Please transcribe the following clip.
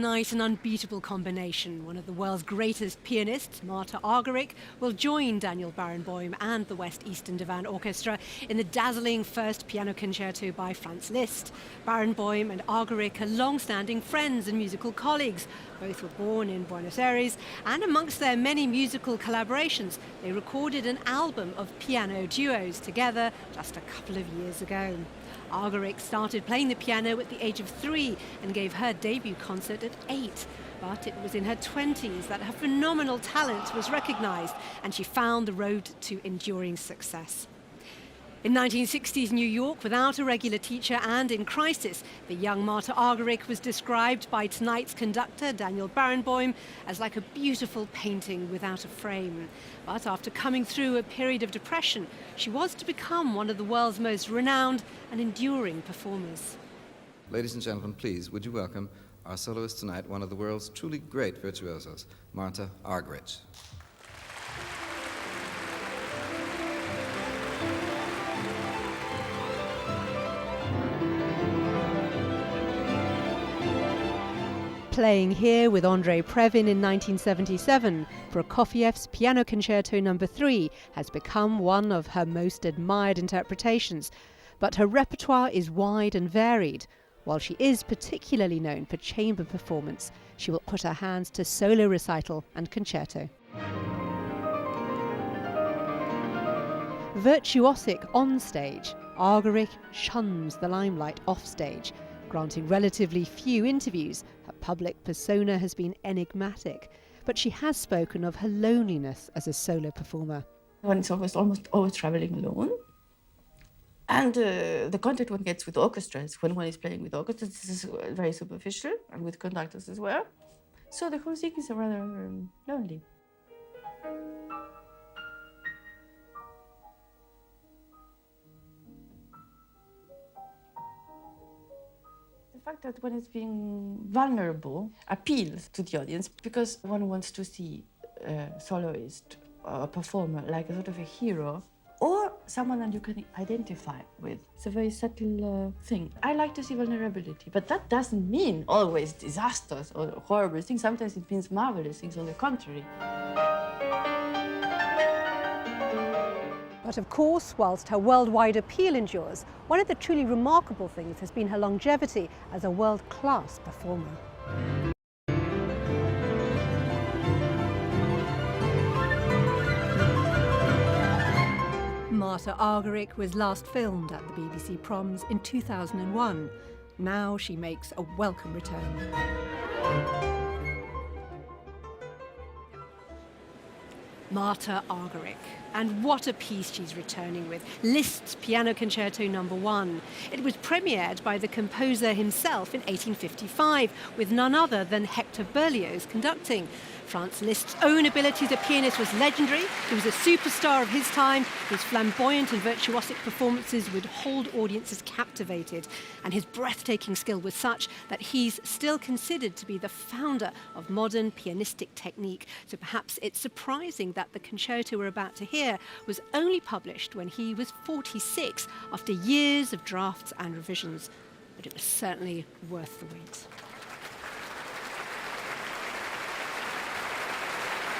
Tonight, an unbeatable combination. One of the world's greatest pianists, Marta Argerich, will join Daniel Barenboim and the West Eastern Divan Orchestra in the dazzling first piano concerto by Franz Liszt. Barenboim and Argerich are long-standing friends and musical colleagues. Both were born in Buenos Aires, and amongst their many musical collaborations, they recorded an album of piano duos together just a couple of years ago. Argerich started playing the piano at the age of 3 and gave her debut concert at 8. But it was in her 20s that her phenomenal talent was recognised and she found the road to enduring success. In 1960s New York, without a regular teacher and in crisis, the young Marta Argerich was described by tonight's conductor, Daniel Barenboim, as like a beautiful painting without a frame. But after coming through a period of depression, she was to become one of the world's most renowned and enduring performers. Ladies and gentlemen, please, would you welcome our soloist tonight, one of the world's truly great virtuosos, Marta Argerich. Playing here with Andrei Previn in 1977, Prokofiev's Piano Concerto No. 3 has become one of her most admired interpretations, but her repertoire is wide and varied. While she is particularly known for chamber performance, she will put her hands to solo recital and concerto. Virtuosic on stage, Argerich shuns the limelight off stage. Granting relatively few interviews, her public persona has been enigmatic, but she has spoken of her loneliness as a solo performer. One is almost always traveling alone. And the contact one gets with orchestras, when one is playing with orchestras, this is very superficial, and with conductors as well. So the whole thing is rather lonely. The fact that one is being vulnerable appeals to the audience because one wants to see a soloist or a performer like a sort of a hero or someone that you can identify with. It's a very subtle thing. I like to see vulnerability, but that doesn't mean always disasters or horrible things. Sometimes it means marvelous things on the contrary. But of course, whilst her worldwide appeal endures, one of the truly remarkable things has been her longevity as a world-class performer. Marta Argerich was last filmed at the BBC Proms in 2001. Now she makes a welcome return. Marta Argerich. And what a piece she's returning with, Liszt's Piano Concerto No. 1. It was premiered by the composer himself in 1855, with none other than Hector Berlioz conducting. Franz Liszt's own ability as a pianist was legendary. He was a superstar of his time. His flamboyant and virtuosic performances would hold audiences captivated. And his breathtaking skill was such that he's still considered to be the founder of modern pianistic technique. So perhaps it's surprising that the concerto we're about to hear was only published when he was 46, after years of drafts and revisions. But it was certainly worth the wait.